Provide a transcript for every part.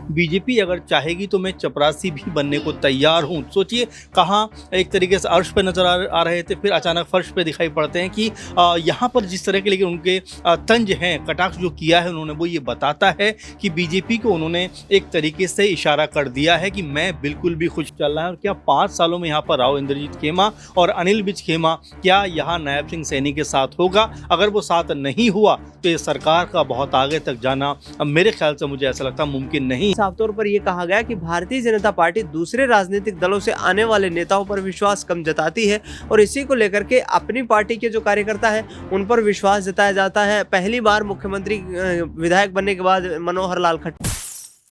BJP अगर चाहेगी तो मैं चपरासी भी बनने को तैयार हूँ। सोचिए कहाँ एक तरीके से अर्श पे नजर आ रहे थे, फिर अचानक फर्श पे दिखाई पड़ते हैं कि यहाँ पर जिस तरह के लेकिन उनके तंज हैं, कटाक्ष जो किया है उन्होंने, वो ये बताता है कि बीजेपी को उन्होंने एक तरीके से इशारा कर दिया है कि मैं बिल्कुल भी खुश चल रहा है। और क्या 5 सालों में यहाँ पर राव इंद्रजीत खेमा और अनिल विज खेमा क्या यहाँ नायब सिंह सैनी के साथ होगा? अगर वो साथ नहीं हुआ तो ये सरकार का बहुत आगे तक जाना अब मेरे ख्याल से मुझे ऐसा लगता मुमकिन नहीं। साफ तौर पर यह कहा गया कि भारतीय जनता पार्टी दूसरे राजनीतिक दलों से आने वाले नेताओं पर विश्वास कम जताती है और इसी को लेकर के अपनी पार्टी के जो कार्यकर्ता है उन पर विश्वास जताया जाता है। पहली बार मुख्यमंत्री विधायक बनने के बाद मनोहर लाल खट्टर।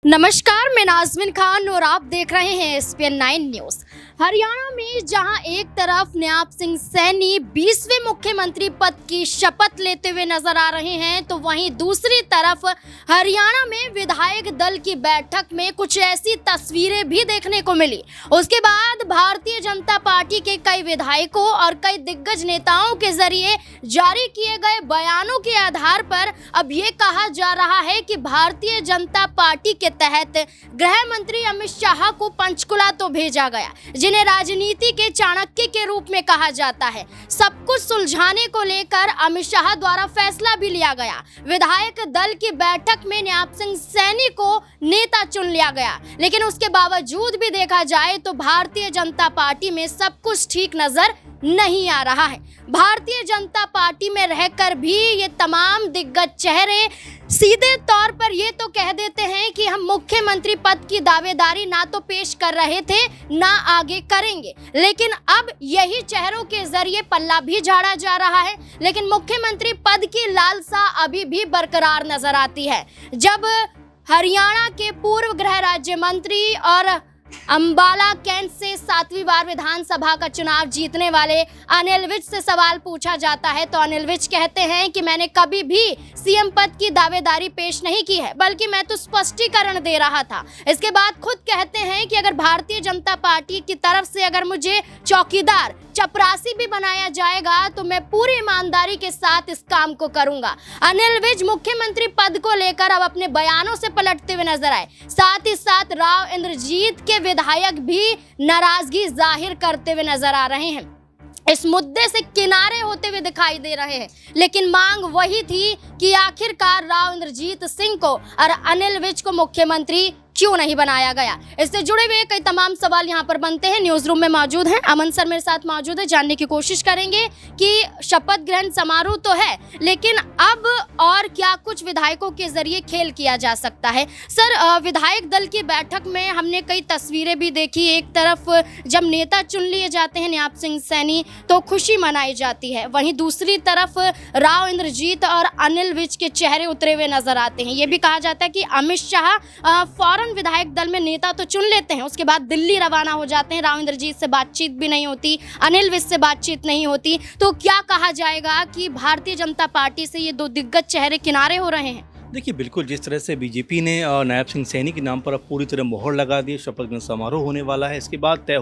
नमस्कार, मैं नाज़मीन खान और आप देख रहे हैं SPN 9 न्यूज़। हरियाणा में जहां एक तरफ नायब सिंह सैनी 20वें मुख्यमंत्री पद की शपथ लेते हुए नजर आ रहे हैं, तो वहीं दूसरी तरफ हरियाणा में विधायक दल की बैठक में कुछ ऐसी तस्वीरें भी देखने को मिली। उसके बाद भारतीय जनता पार्टी के कई विधायकों और कई दिग्गज नेताओं के जरिए जारी किए गए बयानों के आधार पर अब ये कहा जा रहा है कि भारतीय जनता पार्टी के तहत गृह मंत्री अमित शाह को पंचकुला तो भेजा गया, जिन्हें राजनीति के चाणक्य के रूप में कहा जाता है। सब कुछ सुलझाने को लेकर अमित शाह द्वारा फैसला भी लिया गया। विधायक दल की बैठक में नायब सिंह सैनी को नेता चुन लिया गया, लेकिन उसके बावजूद भी देखा जाए तो भारतीय जनता पार्टी में सब कुछ ठीक नजर नहीं आ रहा है। भारतीय जनता पार्टी में रहकर भी ये तमाम दिग्गज चेहरे सीधे तौर पर ये तो कह देते हैं कि हम मुख्यमंत्री पद की दावेदारी ना तो पेश कर रहे थे ना आगे करेंगे, लेकिन अब यही चेहरों के जरिए पल्ला भी झाड़ा जा रहा है। लेकिन मुख्यमंत्री पद की लालसा अभी भी बरकरार नजर आती है। जब हरियाणा के पूर्व गृह राज्य मंत्री और अंबाला कैंट से 7वीं बार विधानसभा का चुनाव जीतने वाले अनिल विज से सवाल पूछा जाता है तो अनिल विज कहते हैं कि मैंने कभी भी सीएम पद की दावेदारी पेश नहीं की है, बल्कि मैं तो स्पष्टीकरण दे रहा था। इसके बाद खुद कहते हैं कि अगर भारतीय जनता पार्टी की तरफ से अगर मुझे चौकीदार चपरासी भी बनाया जाएगा तो मैं पूरी ईमानदारी के साथ इस काम को करूंगा। अनिल विज मुख्यमंत्री पद को लेकर अब अपने बयानों से पलटते हुए नजर आए। साथ ही साथ राव इंद्रजीत के विधायक भी नाराजगी जाहिर करते हुए नजर आ रहे हैं, इस मुद्दे से किनारे होते हुए दिखाई दे रहे हैं। लेकिन मांग वही थी कि आखिरकार राव इंद्रजीत सिंह को और अनिल विज को मुख्यमंत्री क्यों नहीं बनाया गया। इससे जुड़े हुए कई तमाम सवाल यहाँ पर बनते हैं। न्यूज रूम में मौजूद हैं अमन सर, मेरे साथ मौजूद है। जानने की कोशिश करेंगे कि शपथ ग्रहण समारोह तो है, लेकिन अब और क्या कुछ विधायकों के जरिए खेल किया जा सकता है। सर, विधायक दल की बैठक में हमने कई तस्वीरें भी देखी। एक तरफ जब नेता चुन लिए जाते हैं नायब सिंह सैनी तो खुशी मनाई जाती है, वहीं दूसरी तरफ राव इंद्रजीत और अनिल विज के चेहरे उतरे हुए नजर आते हैं। ये भी कहा जाता है कि अमित शाह फौरन विधायक दल में नेता तो चुन लेते हैं, उसके बाद दिल्ली रवाना हो जाते हैं। राव इंद्रजीत से बातचीत भी नहीं होती, अनिल विज से बातचीत नहीं होती। तो क्या कहा जाएगा कि भारतीय जनता पार्टी से ये दो दिग्गज चेहरे किनारे हो रहे हैं? देखिए, बिल्कुल जिस तरह से बीजेपी ने नायब सिंह सैनी के नाम पर अब पूरी तरह मोहर लगा दी, शपथ ग्रहण समारोह होने वाला है, इसके बाद तय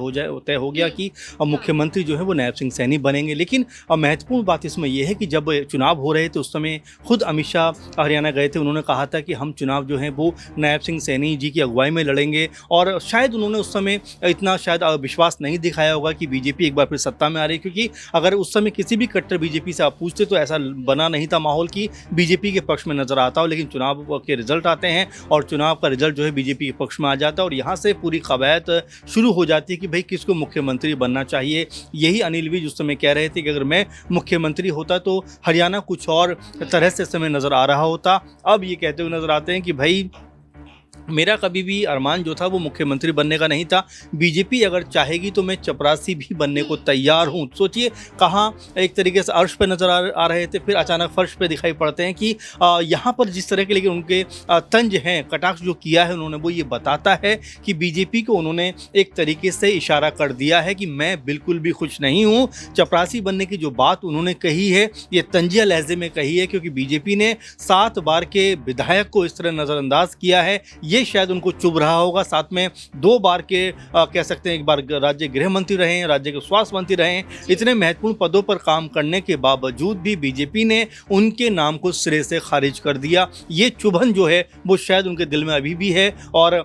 हो गया कि मुख्यमंत्री जो है वो नायब सिंह सैनी बनेंगे। लेकिन महत्वपूर्ण बात इसमें यह है कि जब चुनाव हो रहे थे उस समय खुद अमित शाह हरियाणा गए थे, उन्होंने कहा था कि हम चुनाव जो है वो नायब सिंह सैनी जी की अगुवाई में लड़ेंगे। और शायद उन्होंने उस समय इतना शायद विश्वास नहीं दिखाया होगा कि बीजेपी एक बार फिर सत्ता में आ रही है, क्योंकि अगर उस समय किसी भी कट्टर बीजेपी से आप पूछते तो ऐसा बना नहीं था माहौल कि बीजेपी के पक्ष में नजर आता हो। लेकिन चुनाव के रिजल्ट आते हैं और चुनाव का रिजल्ट जो है बीजेपी के पक्ष में आ जाता है और यहाँ से पूरी कवायद शुरू हो जाती है कि भाई किसको मुख्यमंत्री बनना चाहिए। यही अनिल विज उस समय कह रहे थे कि अगर मैं मुख्यमंत्री होता तो हरियाणा कुछ और तरह से समय नज़र आ रहा होता। अब ये कहते हुए नजर आते हैं कि भाई मेरा कभी भी अरमान जो था वो मुख्यमंत्री बनने का नहीं था। बीजेपी अगर चाहेगी तो मैं चपरासी भी बनने को तैयार हूँ। सोचिए कहाँ एक तरीके से अर्श पे नजर आ रहे थे, फिर अचानक फर्श पे दिखाई पड़ते हैं कि यहाँ पर जिस तरह के लेकिन उनके तंज हैं, कटाक्ष जो किया है उन्होंने, वो ये बताता है कि बीजेपी को उन्होंने एक तरीके से इशारा कर दिया है कि मैं बिल्कुल भी खुश नहीं हूँ। चपरासी बनने की जो बात उन्होंने कही है ये तंजिया लहजे में कही है, क्योंकि बीजेपी ने 7 बार के विधायक को इस तरह नज़रअंदाज किया है। ये शायद उनको चुभ रहा होगा। साथ में 2 बार के कह सकते हैं, एक बार राज्य गृह मंत्री रहे हैं, राज्य के स्वास्थ्य मंत्री रहे हैं। इतने महत्वपूर्ण पदों पर काम करने के बावजूद भी बीजेपी ने उनके नाम को सिरे से खारिज कर दिया। ये चुभन जो है वो शायद उनके दिल में अभी भी है और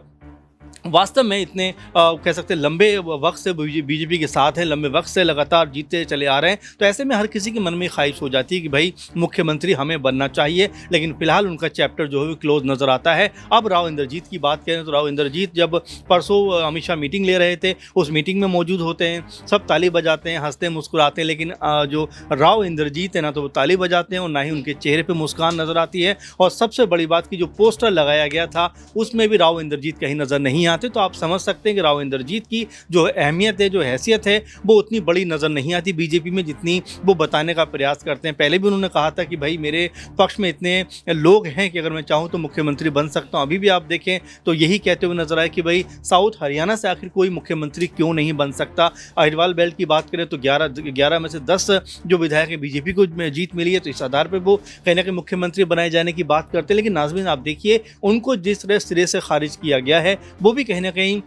वास्तव में इतने कह सकते हैं लंबे वक्त से बीजेपी के साथ है, लंबे वक्त से लगातार जीतते चले आ रहे हैं। तो ऐसे में हर किसी के मन में ख्वाहिश हो जाती है कि भाई मुख्यमंत्री हमें बनना चाहिए, लेकिन फिलहाल उनका चैप्टर जो है वो क्लोज नज़र आता है। अब राव इंद्रजीत की बात करें तो राव इंद्रजीत जब परसों अमित शाह मीटिंग ले रहे थे, उस मीटिंग में मौजूद होते हैं, सब ताली बजाते हैं, हंसते मुस्कुराते हैं, लेकिन जो राव इंद्रजीत है ना तो वो ताली बजाते हैं और ना ही उनके चेहरे पर मुस्कान नज़र आती है। और सबसे बड़ी बात कि जो पोस्टर लगाया गया था उसमें भी राव इंद्रजीत कहीं नज़र नहीं आते। तो आप समझ सकते हैं कि राव इंद्रजीत की जो अहमियत है, जो हैसियत है, वो उतनी बड़ी नज़र नहीं आती बीजेपी में जितनी वो बताने का प्रयास करते हैं। पहले भी उन्होंने कहा था कि भाई मेरे पक्ष में इतने लोग हैं कि अगर मैं चाहूँ तो मुख्यमंत्री बन सकता हूँ। अभी भी आप देखें तो यही कहते हुए नजर आए कि भाई साउथ हरियाणा से आखिर कोई मुख्यमंत्री क्यों नहीं बन सकता। अहिरवाल बेल्ट की बात करें तो 11 में से 10 जो विधायक है बीजेपी को जीत मिली है, तो इस आधार पर वो कहीं ना कहीं मुख्यमंत्री बनाए जाने की बात करते हैं। लेकिन नाज़रीन आप देखिए उनको जिस तरह सिरे से खारिज किया गया है वो भी कहीं ना कहीं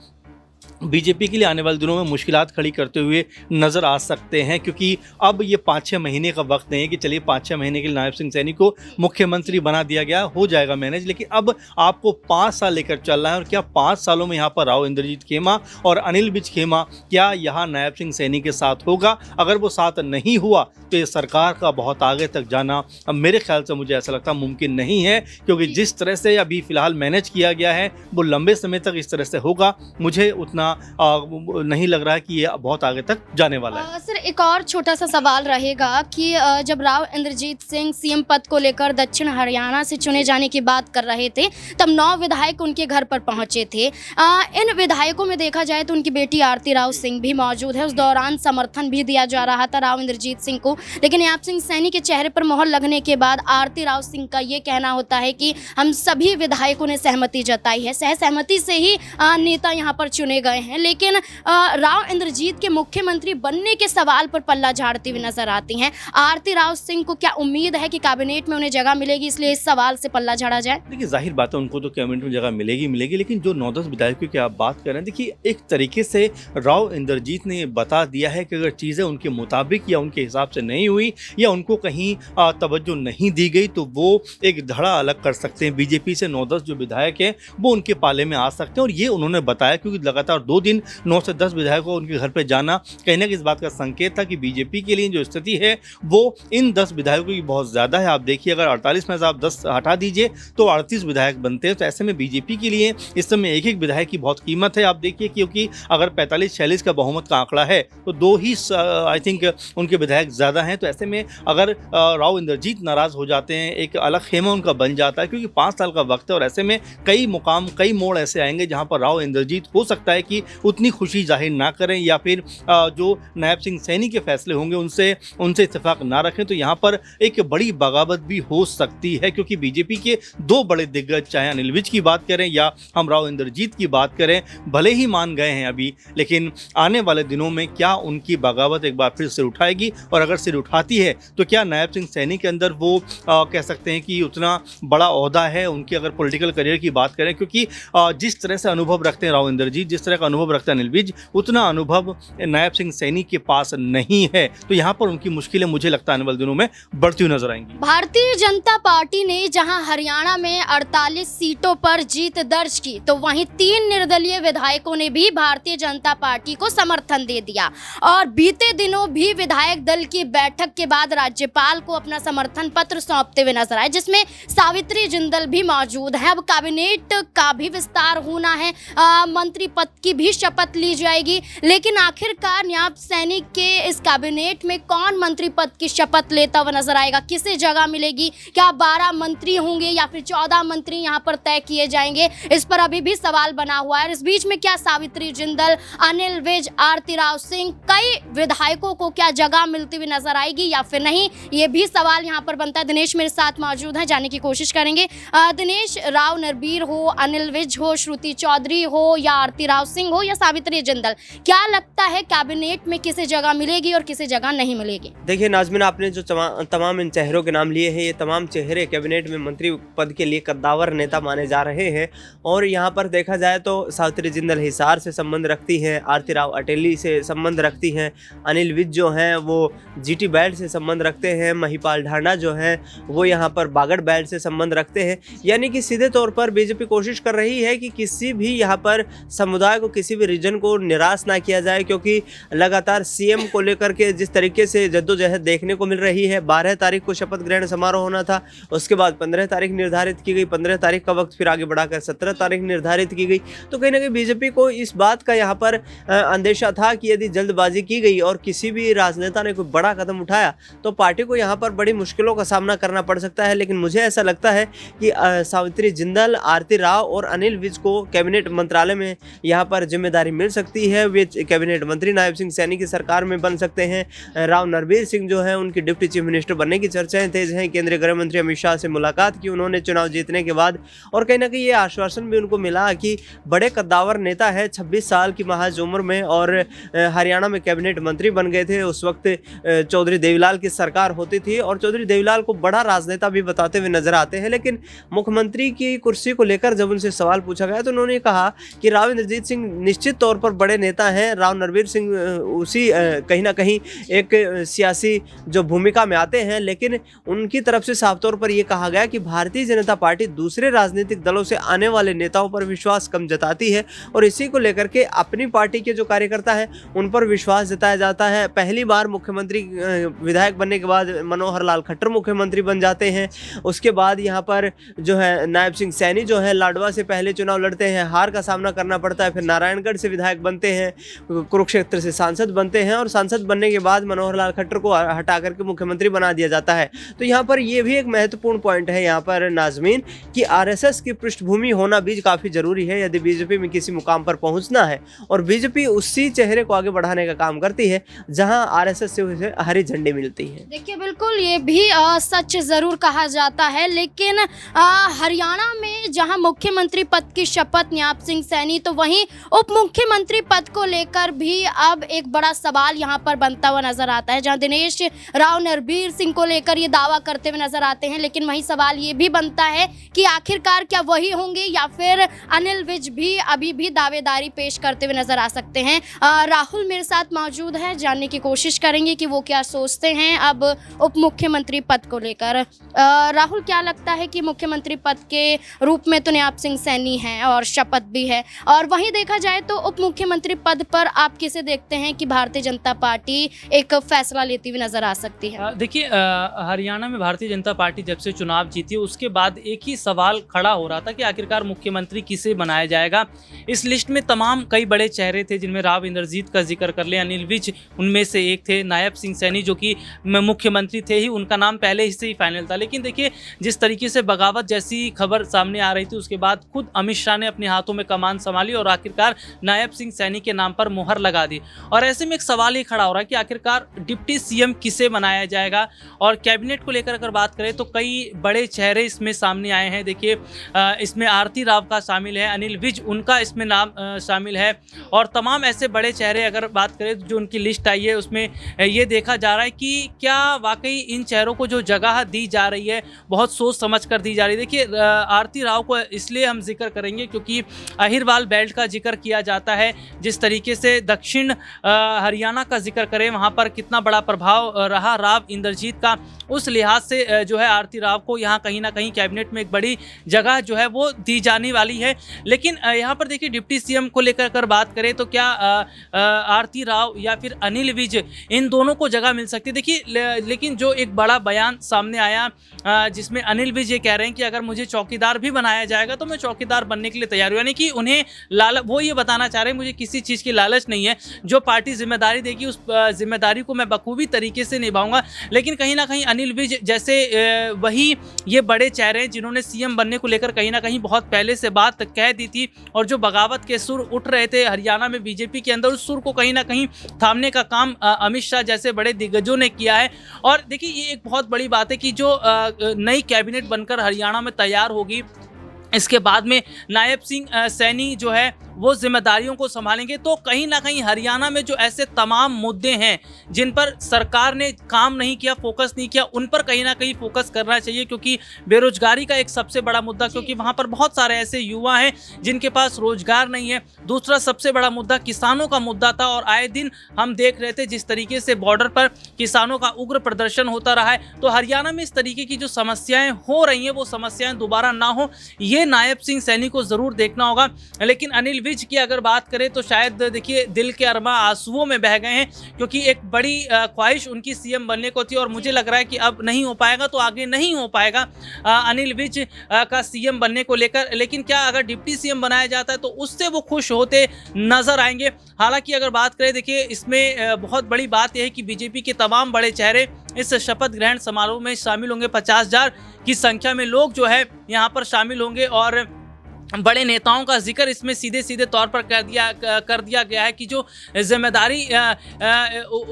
बीजेपी के लिए आने वाले दिनों में मुश्किलात खड़ी करते हुए नज़र आ सकते हैं, क्योंकि अब ये 5-6 महीने का वक्त नहीं है कि चलिए 5-6 महीने के लिए नायब सिंह सैनी को मुख्यमंत्री बना दिया गया, हो जाएगा मैनेज। लेकिन अब आपको 5 साल लेकर चलना है और क्या 5 सालों में यहाँ पर राव इंद्रजीत खेमा और अनिल विज खेमा क्या यहाँ नायब सिंह सैनी के साथ होगा? अगर वो साथ नहीं हुआ तो ये सरकार का बहुत आगे तक जाना अब मेरे ख्याल से मुझे ऐसा लगता मुमकिन नहीं है, क्योंकि जिस तरह से अभी फ़िलहाल मैनेज किया गया है वो लंबे समय तक इस तरह से होगा, मुझे उतना नहीं लग रहा है कि ये बहुत आगे तक जाने वाला है। सर एक और छोटा सा सवाल रहेगा कि जब राव इंद्रजीत सिंह सीएम पद को लेकर दक्षिण हरियाणा से चुने जाने की बात कर रहे थे तब 9 विधायक उनके घर पर पहुंचे थे। इन विधायकों में देखा जाए तो उनकी बेटी आरती राव सिंह भी मौजूद है। उस दौरान समर्थन भी दिया जा रहा था राव इंद्रजीत सिंह को, लेकिन नायब सिंह सैनी के चेहरे पर मोहर लगने के बाद आरती राव सिंह का ये कहना होता है कि हम सभी विधायकों ने सहमति जताई है, सहमति से ही नेता यहाँ पर चुने गए हैं। लेकिन राव इंद्रजीत के मुख्यमंत्री बनने के सवाल पर पल्ला झाड़ती हुई नजर आती हैं। आरती राव सिंह को क्या उम्मीद है कि कैबिनेट में उन्हें जगह मिलेगी, इसलिए इस सवाल से पल्ला झाड़ा जाए? देखिए जाहिर बात है उनको तो कैबिनेट में जगह मिलेगी, लेकिन जो 9-10 विधायकों की आप बात कर रहे हैं, देखिए एक तरीके से राव इंद्रजीत ने बता दिया है कि अगर चीज़ें उनके मुताबिक या उनके हिसाब से नहीं हुई या उनको कहीं तवज्जो नहीं दी गई तो वो एक धड़ा अलग कर सकते हैं। बीजेपी से 9-10 जो विधायक हैं वो उनके पाले में आ सकते हैं और ये उन्होंने बताया, क्योंकि लगातार 2 दिन 9 से 10 विधायकों को उनके घर पे जाना कहीं ना कहीं इस बात का संकेत था कि बीजेपी के लिए जो स्थिति है वो इन 10 विधायकों की बहुत ज़्यादा है। आप देखिए अगर 48 में से आप 10 हटा दीजिए तो 38 विधायक बनते हैं। तो ऐसे में बीजेपी के लिए इस समय एक विधायक की बहुत कीमत है। आप देखिए क्योंकि अगर 45-46 का बहुमत का आंकड़ा है तो 2 ही आई थिंक उनके विधायक ज़्यादा हैं। तो ऐसे में अगर राव इंद्रजीत नाराज़ हो जाते हैं, एक अलग खेमा उनका बन जाता है, क्योंकि 5 साल का वक्त है और ऐसे में कई मुकाम कई मोड़ ऐसे आएंगे जहाँ पर राव इंद्रजीत हो सकता है कि उतनी खुशी जाहिर ना करें या फिर जो नायब सिंह सैनी के फैसले होंगे उनसे इत्तेफाक ना रखें। तो यहाँ पर एक बड़ी बगावत भी हो सकती है, क्योंकि बीजेपी के 2 बड़े दिग्गज, चाहे अनिल विज की बात करें या हम राव इंद्रजीत की बात करें, भले ही मान गए हैं अभी, लेकिन आने वाले दिनों में क्या उनकी बगावत एक बार फिर सिर उठाएगी? और अगर सिर उठाती है तो क्या नायब सिंह सैनी के अंदर वो कह सकते हैं कि उतना बड़ा ओहदा है उनके अगर पॉलिटिकल करियर की बात करें? क्योंकि जिस तरह से अनुभव रखते हैं राव इंद्रजीत, जिस तरह का अनुभव रखते हैं अनिल विज, उतना अनुभव नायब सिंह सैनी के पास नहीं है। तो यहाँ पर उनकी मुश्किलें मुझे लगता है आने वाले दिनों में बढ़ती हुई नजर आएंगी। भारतीय जनता पार्टी ने जहां हरियाणा में 48 सीटों पर जीत दर्ज की तो वहीं 3 निर्दलीय विधायकों ने भी भारतीय जनता पार्टी को समर्थन दे दिया और बीते दिनों भी विधायक दल की बैठक के बाद राज्यपाल को अपना समर्थन पत्र सौंपते हुए नजर आए, जिसमें सावित्री जिंदल भी मौजूद है। अब कैबिनेट का भी विस्तार होना है, मंत्री पद की भी शपथ ली जाएगी, लेकिन आखिरकार नायब सैनी के इस कैबिनेट में कौन मंत्री पद की शपथ लेता हुआ नजर आएगा, किसे जगह मिलेगी? क्या 12 मंत्री होंगे या फिर 14 मंत्री यहां पर तय किए जाएंगे? इस पर अभी भी सवाल बना हुआ है। इस बीच में क्या सावित्री जिंदल, अनिल विज, आरती राव सिंह, कई विधायकों को क्या जगह मिलती हुई नजर आएगी या फिर नहीं, ये भी सवाल यहां पर बनता है। दिनेश मेरे साथ मौजूद है, जानने की कोशिश करेंगे। दिनेश, राव नरबीर हो, अनिल विज हो, श्रुति चौधरी हो या आरती राव सिंह हो या सावित्री जिंदल, क्या लगता है कैबिनेट में किसे जगह मिलेगी और किसे जगह नहीं मिलेगी? देखिए नाज़मीन, आपने जो तमाम इन चेहरों के नाम लिए हैं, ये तमाम चेहरे कैबिनेट में मंत्री पद के लिए कद्दावर नेता माने जा रहे हैं। और यहाँ पर देखा जाए तो सावित्री जिंदल हिसार से संबंध रखती हैं, आरती राव अटेली से संबंध रखती हैं, अनिल विज जो हैं वो जीटी बैल्ट से संबंध रखते हैं, महिपाल ढांडा जो हैं वो यहाँ पर बागड़ बैल्ट से संबंध रखते हैं। यानी कि सीधे तौर पर बीजेपी कोशिश कर रही है कि किसी भी यहाँ पर समुदाय को, किसी भी रीजन को निराश ना किया जाए, क्योंकि लगातार सीएम को लेकर के जिस तरीके से जद्दोजहद देखने को मिल रही है। 12 तारीख को शपथ ग्रहण समारोह होना था, उसके बाद 15 तारीख निर्धारित की गई, 15 तारीख का वक्त फिर आगे बढ़ाकर 17 तारीख निर्धारित की गई। तो कहीं ना कहीं बीजेपी को इस बात का यहाँ पर अंदेशा था कि यदि जल्दबाजी की गई और किसी भी राजनेता ने कोई बड़ा कदम उठाया तो पार्टी को यहाँ पर बड़ी मुश्किलों का सामना करना पड़ सकता है। लेकिन मुझे ऐसा लगता है कि सावित्री जिंदल, आरती राव और अनिल विज को कैबिनेट मंत्रालय में यहाँ पर जिम्मेदारी मिल सकती है। वे कैबिनेट मंत्री नायब सिंह सैनी की सरकार में बन सकते हैं। राव नरबीर सिंह जो है उनकी डिप्टी चीफ मिनिस्टर बनने की चर्चाएं तेज हैं। केंद्रीय गृह मंत्री अमित शाह से मुलाकात की उन्होंने चुनाव जीतने के बाद, और कहीं ना कहीं ये आश्वासन भी उनको मिला कि बड़े कद्दावर नेता है, 26 साल की महज उम्र में, और हरियाणा में कैबिनेट मंत्री बन गए थे। उस वक्त चौधरी देवीलाल की सरकार होती थी और चौधरी देवीलाल को बड़ा राजनेता भी बताते हुए नजर आते हैं। लेकिन मुख्यमंत्री की कुर्सी को लेकर जब उनसे सवाल पूछा गया तो उन्होंने कहा कि राव इंद्रजीत सिंह निश्चित तौर पर बड़े नेता हैं, राव नरबीर सिंह उसी कहीं ना कहीं एक सियासी जो भूमिका में आते हैं। लेकिन उनकी तरफ से साफ तौर पर यह कहा गया कि भारतीय जनता पार्टी दूसरे राजनीतिक दलों से आने वाले नेताओं पर विश्वास कम जताती है और इसी को लेकर के अपनी पार्टी के जो कार्यकर्ता हैं उन पर विश्वास जताया जाता है। पहली बार मुख्यमंत्री विधायक बनने के बाद मनोहर लाल खट्टर मुख्यमंत्री बन जाते हैं। उसके बाद यहाँ पर जो है नायब सिंह सैनी जो है लाडवा से पहले चुनाव लड़ते हैं, हार का सामना करना पड़ता है, फिर नारायणगढ़ से विधायक बनते हैं, कुरुक्षेत्र से सांसद बनते हैं और सांसद बनने के बाद मनोहर लाल खट्टर को हटा करके मुख्यमंत्री बना दिया जाता है। तो यहाँ पर ये भी एक महत्वपूर्ण पॉइंट है यहाँ पर नाजमीन कि आरएसएस की पृष्ठभूमि होना भी काफ़ी जरूरी है यदि बीजेपी में किसी मुकाम पर पहुँचना है। और बीजेपी उसी चेहरे को आगे बढ़ाने का काम करती है जहाँ आरएसएस से उसे हरी झंडी मिलती है। देखिए बिल्कुल ये भी सच ज़रूर कहा जाता है, लेकिन हरियाणा में जहां मुख्यमंत्री पद की शपथ नायब सिंह सैनी, तो वहीं उप मुख्यमंत्री पद को लेकर भी अब एक बड़ा सवाल यहां पर बनता हुआ नजर आता है, जहां दिनेश राव नरबीर सिंह को लेकर ये दावा करते हुए नजर आते हैं। लेकिन वहीं सवाल ये भी बनता है कि आखिरकार क्या वही होंगे या फिर अनिल विज भी अभी भी दावेदारी पेश करते हुए नजर आ सकते हैं। राहुल मेरे साथ मौजूद है, जानने की कोशिश करेंगे कि वो क्या सोचते हैं अब उप मुख्यमंत्री पद को लेकर। राहुल, क्या लगता है कि मुख्यमंत्री पद के रूप में तो नायब सिंह सैनी हैं और शपथ भी है, और वहीं देखा जाए तो उप मुख्यमंत्री पद पर आप किसे देखते हैं कि भारतीय जनता पार्टी एक फैसला लेती हुई नजर आ सकती है? देखिए, हरियाणा में भारतीय जनता पार्टी जब से चुनाव जीती उसके बाद एक ही सवाल खड़ा हो रहा था कि आखिरकार मुख्यमंत्री किसे बनाया जाएगा। इस लिस्ट में तमाम कई बड़े चेहरे थे जिनमें राव इंद्रजीत का जिक्र कर ले, अनिल विज उनमें से एक थे, नायब सिंह सैनी जो कि मुख्यमंत्री थे ही, उनका नाम पहले ही से ही फाइनल था। लेकिन देखिए जिस तरीके से बगावत जैसी खबर सामने आ रही थी उसके बाद खुद अमित शाह ने अपने हाथों में कमान संभाली और आखिरकार नायब सिंह सैनी के नाम पर मुहर लगा दी। और ऐसे में एक सवाल ये खड़ा हो रहा है कि आखिरकार डिप्टी सीएम किसे बनाया जाएगा। और कैबिनेट को लेकर अगर बात करें तो कई बड़े चेहरे इसमें सामने आए हैं। देखिए इसमें आरती राव का शामिल है, अनिल विज उनका इसमें नाम शामिल है, और तमाम ऐसे बड़े चेहरे अगर बात करें जो उनकी लिस्ट आई है उसमें ये देखा जा रहा है कि क्या वाकई इन चेहरों को जो जगह दी जा रही है बहुत सोच समझ कर दी जा रही है। देखिए आरती राव को इसलिए हम जिक्र करेंगे क्योंकि अहिरवाल बेल्ट का जिक्र किया जाता है। जिस तरीके से दक्षिण हरियाणा का जिक्र करें वहाँ पर कितना बड़ा प्रभाव रहा राव इंद्रजीत का, उस लिहाज से जो है आरती राव को यहाँ कहीं ना कहीं कैबिनेट में एक बड़ी जगह जो है वो दी जाने वाली है। लेकिन यहाँ पर देखिए डिप्टी सीएम को लेकर अगर बात करें तो क्या आरती राव या फिर अनिल विज इन दोनों को जगह मिल सकती है। देखिए लेकिन जो एक बड़ा बयान सामने आया जिसमें अनिल विज ये कह रहे हैं कि अगर मुझे चौकीदार भी बनाया जाएगा तो मैं चौकीदार बनने के लिए तैयार हूँ, यानी कि उन्हें वो ये बताना चाह रहे हैं मुझे किसी चीज़ की लालच नहीं है, जो पार्टी जिम्मेदारी देगी उस जिम्मेदारी को मैं बखूबी तरीके से निभाऊंगा। लेकिन कहीं ना कहीं अनिल विज जैसे वही ये बड़े चेहरे हैं जिन्होंने सीएम बनने को लेकर कहीं ना कहीं बहुत पहले से बात कह दी थी, और जो बगावत के सुर उठ रहे थे हरियाणा में बीजेपी के अंदर उस सुर को कहीं ना कहीं थामने का काम अमित शाह जैसे बड़े दिग्गजों ने किया है। और देखिए ये एक बहुत बड़ी बात है कि जो नई कैबिनेट बनकर हरियाणा में तैयार होगी इसके बाद में नायब सिंह सैनी जो है वो जिम्मेदारियों को संभालेंगे। तो कहीं ना कहीं हरियाणा में जो ऐसे तमाम मुद्दे हैं जिन पर सरकार ने काम नहीं किया, फोकस नहीं किया, उन पर कहीं ना कहीं फोकस करना चाहिए, क्योंकि बेरोजगारी का एक सबसे बड़ा मुद्दा, क्योंकि वहाँ पर बहुत सारे ऐसे युवा हैं जिनके पास रोजगार नहीं है। दूसरा सबसे बड़ा मुद्दा किसानों का मुद्दा था, और आए दिन हम देख रहे थे जिस तरीके से बॉर्डर पर किसानों का उग्र प्रदर्शन होता रहा है। तो हरियाणा में इस तरीके की जो समस्याएं हो रही हैं वो समस्याएं दोबारा ना हो, ये नायब सिंह सैनी को जरूर देखना होगा। लेकिन अनिल विज की अगर बात करें तो शायद देखिए दिल के अरमा आंसुओं में बह गए हैं, क्योंकि एक बड़ी ख्वाहिश उनकी सीएम बनने को थी, और मुझे लग रहा है कि अब नहीं हो पाएगा, तो आगे नहीं हो पाएगा अनिल विज का सीएम बनने को लेकर। लेकिन क्या अगर डिप्टी सीएम बनाया जाता है तो उससे वो खुश होते नजर आएंगे। हालांकि अगर बात करें, देखिए इसमें बहुत बड़ी बात यह है कि बीजेपी के तमाम बड़े चेहरे इस शपथ ग्रहण समारोह में शामिल होंगे। 50,000 की संख्या में लोग जो है यहाँ पर शामिल होंगे, और बड़े नेताओं का जिक्र इसमें सीधे सीधे तौर पर कर दिया गया है कि जो जिम्मेदारी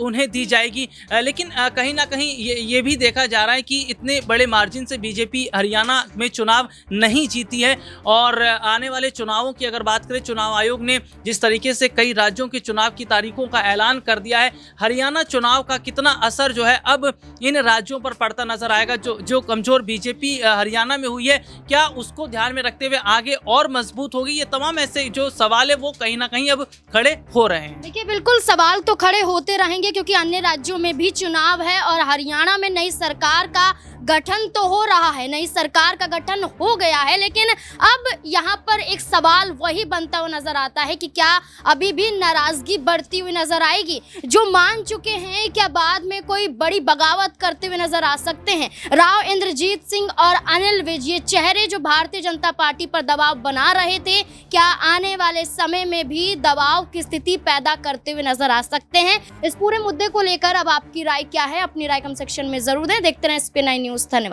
उन्हें दी जाएगी। लेकिन कहीं ना कहीं ये भी देखा जा रहा है कि इतने बड़े मार्जिन से बीजेपी हरियाणा में चुनाव नहीं जीती है, और आने वाले चुनावों की अगर बात करें, चुनाव आयोग ने जिस तरीके से कई राज्यों के चुनाव की तारीखों का ऐलान कर दिया है, हरियाणा चुनाव का कितना असर जो है अब इन राज्यों पर पड़ता नजर आएगा। जो कमजोर बीजेपी हरियाणा में हुई है, क्या उसको ध्यान में रखते हुए आगे और मजबूत होगी? ये तमाम ऐसे जो सवाल है वो कहीं ना कहीं अब खड़े हो रहे हैं। देखिए बिल्कुल सवाल तो खड़े होते रहेंगे, क्योंकि अन्य राज्यों में भी चुनाव है और हरियाणा में नई सरकार का गठन तो हो रहा है, नई सरकार का गठन हो गया है। लेकिन अब यहाँ पर एक सवाल वही बनता हुआ नजर आता है कि क्या अभी भी नाराजगी बढ़ती हुई नजर आएगी? जो मान चुके हैं, क्या बाद में कोई बड़ी बगावत करते हुए नजर आ सकते हैं? राव इंद्रजीत सिंह और अनिल विज, ये चेहरे जो भारतीय जनता पार्टी पर दबाव बना रहे थे, क्या आने वाले समय में भी दबाव की स्थिति पैदा करते हुए नजर आ सकते हैं? इस पूरे मुद्दे को लेकर अब आपकी राय क्या है? अपनी राय कमेंट सेक्शन में जरूर दें। देखते रहें SPN9 न्यूज़। धन्यवाद।